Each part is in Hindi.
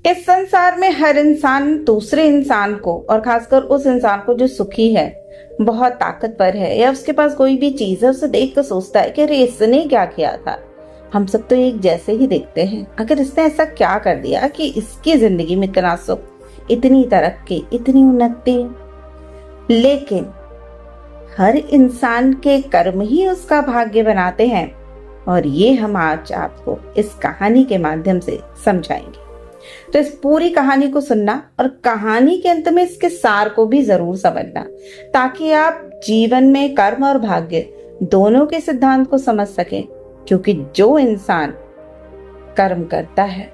इस संसार में हर इंसान दूसरे इंसान को, और खासकर उस इंसान को जो सुखी है, बहुत ताकतवर है या उसके पास कोई भी चीज है, उसे देख कर सोचता है कि अरे इसने क्या किया था। हम सब तो एक जैसे ही दिखते हैं। आखिर इसने ऐसा क्या कर दिया कि इसकी जिंदगी में इतना सुख, इतनी तरक्की, इतनी उन्नति। लेकिन हर इंसान के कर्म ही उसका भाग्य बनाते हैं, और ये हम आज आपको इस कहानी के माध्यम से समझाएंगे। तो इस पूरी कहानी को सुनना और कहानी के अंत में इसके सार को भी जरूर समझना, ताकि आप जीवन में कर्म और भाग्य दोनों के सिद्धांत को समझ सकें। क्योंकि जो इंसान कर्म करता है,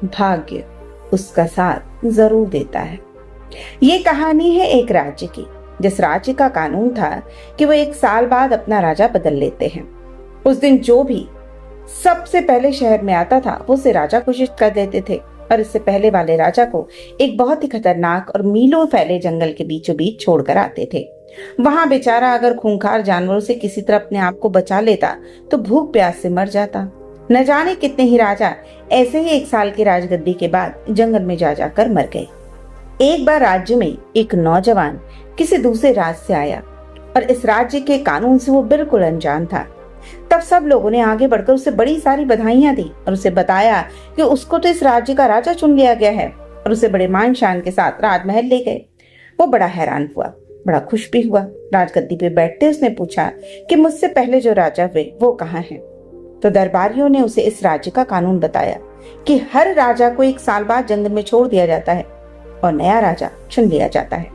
भाग्य उसका साथ जरूर देता है। ये कहानी है एक राज्य की, जिस राज्य का कानून था कि वो 1 साल बाद अपना राजा बदल लेते हैं। उस दिन जो भी सबसे पहले शहर में आता था, वो उसे राजा घोषित कर देते थे, और इससे पहले वाले राजा को एक बहुत ही खतरनाक और मीलों फैले जंगल के बीचों बीच छोड़कर आते थे। वहां बेचारा अगर खूंखार जानवरों से किसी तरह अपने आप को बचा लेता तो भूख प्यास से मर जाता। न जाने कितने ही राजा ऐसे ही 1 साल की राजगद्दी के बाद जंगल में जा जाकर मर गए। एक बार राज्य में एक नौजवान किसी दूसरे राज्य से आया, और इस राज्य के कानून से वो बिल्कुल अनजान था। तब सब लोगों ने आगे बढ़कर उसे बड़ी सारी बधाइयां दी और उसे बताया कि उसको तो इस राज्य का राजा चुन लिया गया है, और उसे बड़े मान शान के साथ राजमहल ले गए। वो बड़ा हैरान हुआ, बड़ा खुश भी हुआ। राजगद्दी पे बैठते उसने पूछा कि मुझसे पहले जो राजा हुए वो कहाँ हैं? तो दरबारियों ने उसे इस राज्य का कानून बताया कि हर राजा को 1 साल बाद जंगल में छोड़ दिया जाता है और नया राजा चुन लिया जाता है।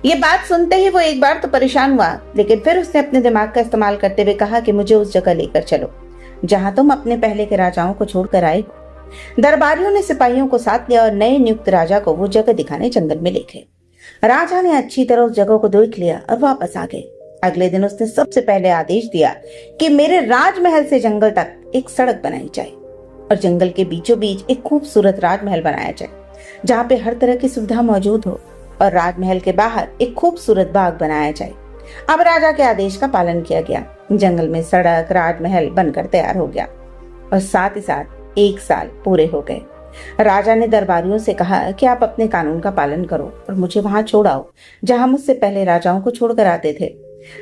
ये बात सुनते ही वो एक बार तो परेशान हुआ, लेकिन फिर उसने अपने दिमाग का इस्तेमाल करते हुए कहा कि मुझे उस जगह लेकर चलो जहां तुम अपने पहले के राजाओं को छोड़कर आए हो। दरबारियों ने सिपाहियों को साथ लिया और नए नियुक्त राजा को वो जगह दिखाने जंगल में ले गए। राजा ने अच्छी तरह उस जगह को देख लिया और वापस आ गए। अगले दिन उसने सबसे पहले आदेश दिया कि मेरे राजमहल से जंगल तक एक सड़क बनाई जाए, और जंगल के बीचों बीच एक खूबसूरत राजमहल बनाया जाए जहाँ पे हर तरह की सुविधा मौजूद हो, और राजमहल के बाहर एक खूबसूरत बाग बनाया जाए। अब राजा के आदेश का पालन किया गया। जंगल में सड़क, राजमहल बनकर तैयार हो गया, और साथ ही साथ 1 साल पूरे हो गए। राजा ने दरबारियों से कहा कि आप अपने कानून का पालन करो और मुझे वहां छोड़ाओ जहां मुझसे पहले राजाओं को छोड़कर आते थे।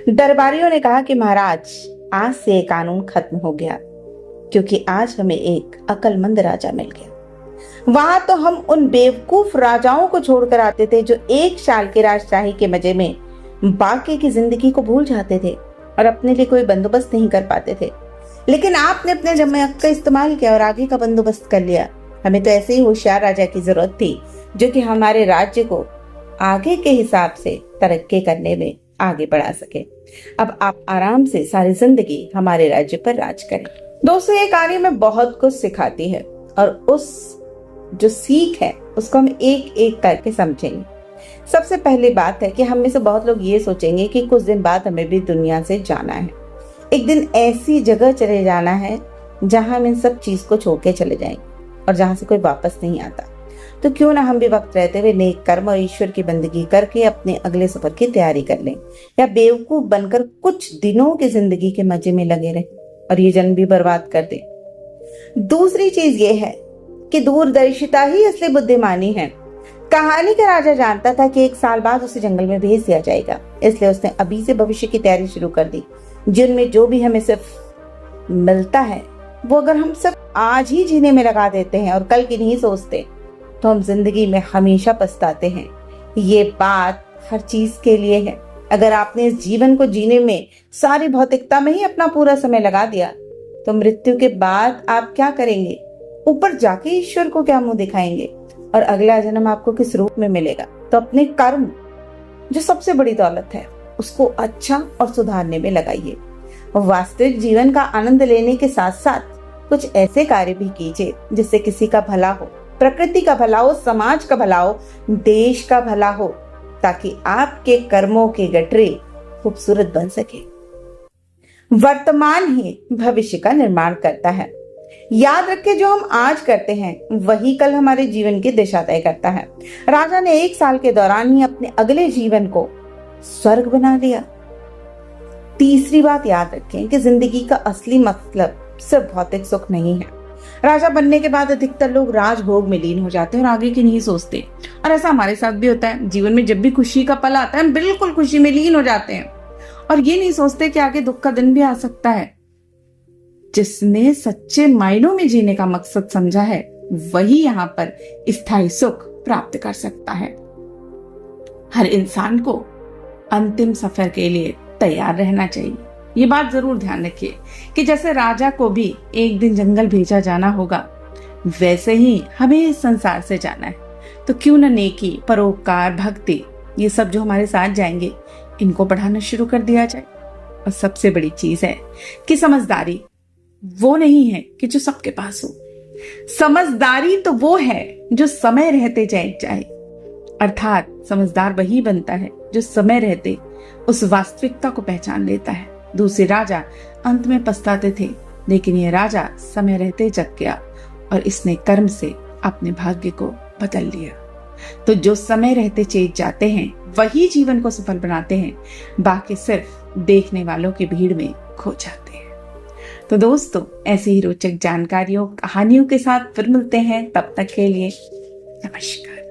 दरबारियों ने कहा कि महाराज, आज से कानून खत्म हो गया, क्योंकि आज हमें एक अक्लमंद राजा मिल गया। वहां तो हम उन बेवकूफ राजाओं को छोड़कर आते थे जो 1 साल के राजशाही के मजे में बाकी की जिंदगी को भूल जाते थे और अपने लिए कोई बंदोबस्त नहीं कर पाते थे। लेकिन आपने अपने दिमाग का इस्तेमाल किया और आगे का बंदोबस्त कर लिया। हमें तो ऐसे ही होशियार राजा की जरूरत थी जो कि हमारे राज्य को आगे के हिसाब से तरक्की करने में आगे बढ़ा सके। अब आप आराम से सारी जिंदगी हमारे राज्य पर राज करें। दोस्तों, ये कहानी में बहुत कुछ सिखाती है, और उस जो सीख है उसको हम एक एक करके समझेंगे। सबसे पहली बात है कि हम में से बहुत लोग ये सोचेंगे कि कुछ दिन बाद हमें भी दुनिया से जाना है। एक दिन ऐसी जगह चले जाना है जहां हम इन सब चीज को छोड़ के चले जाएंगे और जहां से कोई वापस नहीं आता। तो क्यों ना हम भी वक्त रहते हुए नेक कर्म और ईश्वर की बंदगी करके अपने अगले सफर की तैयारी कर लें, या बेवकूफ बनकर कुछ दिनों की जिंदगी के मजे में लगे रहें और ये जन्म भी बर्बाद कर दें। दूसरी चीज ये है कि दूरदर्शिता ही असली बुद्धिमानी है। कहानी का राजा जानता था कि 1 साल बाद उसे जंगल में भेज दिया जाएगा, इसलिए उसने अभी से भविष्य की तैयारी शुरू कर दी। जिनमें जो भी हमें सिर्फ मिलता है वो अगर हम सिर्फ आज ही जीने में लगा देते हैं और कल की नहीं सोचते, तो हम जिंदगी में हमेशा पछताते हैं। ये बात हर चीज के लिए है। अगर आपने इस जीवन को जीने में सारी भौतिकता में ही अपना पूरा समय लगा दिया, तो मृत्यु के बाद आप क्या करेंगे? ऊपर जाके ईश्वर को क्या मुंह दिखाएंगे? और अगला जन्म आपको किस रूप में मिलेगा? तो अपने कर्म, जो सबसे बड़ी दौलत है, उसको अच्छा और सुधारने में लगाइए। वास्तविक जीवन का आनंद लेने के साथ साथ कुछ ऐसे कार्य भी कीजिए जिससे किसी का भला हो, प्रकृति का भला हो, समाज का भला हो, देश का भला हो, ताकि आपके कर्मों के गठरी खूबसूरत बन सके। वर्तमान ही भविष्य का निर्माण करता है। याद रखें, जो हम आज करते हैं वही कल हमारे जीवन की दिशा तय करता है। राजा ने 1 साल के दौरान ही अपने अगले जीवन को स्वर्ग बना लिया। तीसरी बात याद रखें कि जिंदगी का असली मतलब सिर्फ भौतिक सुख नहीं है, राजा बनने के बाद अधिकतर लोग राजभोग में लीन हो जाते हैं और आगे की नहीं सोचते। और ऐसा हमारे साथ भी होता है। जीवन में जब भी खुशी का पल आता है हम बिल्कुल खुशी में लीन हो जाते हैं और ये नहीं सोचते कि आगे दुख का दिन भी आ सकता है। जिसने सच्चे मायनों में जीने का मकसद समझा है वही यहाँ पर स्थायी सुख प्राप्त कर सकता है। हर इंसान को अंतिम सफर के लिए तैयार रहना चाहिए। ये बात जरूर ध्यान रखिए कि जैसे राजा को भी एक दिन जंगल भेजा जाना होगा, वैसे ही हमें इस संसार से जाना है। तो क्यों न नेकी, परोपकार, भक्ति, ये सब जो हमारे साथ जाएंगे, इनको बढ़ाना शुरू कर दिया जाए। और सबसे बड़ी चीज है कि समझदारी वो नहीं है कि जो सबके पास हो। समझदारी तो वो है जो समय रहते जाए। अर्थात समझदार वही बनता है जो समय रहते उस वास्तविकता को पहचान लेता है। दूसरे राजा अंत में पछताते थे, लेकिन यह राजा समय रहते जग गया और इसने कर्म से अपने भाग्य को बदल लिया। तो जो समय रहते चेत जाते हैं वही जीवन को सफल बनाते हैं, बाकी सिर्फ देखने वालों की भीड़ में खो जाते हैं। तो दोस्तों, ऐसी ही रोचक जानकारियों, कहानियों के साथ फिर मिलते हैं। तब तक के लिए नमस्कार।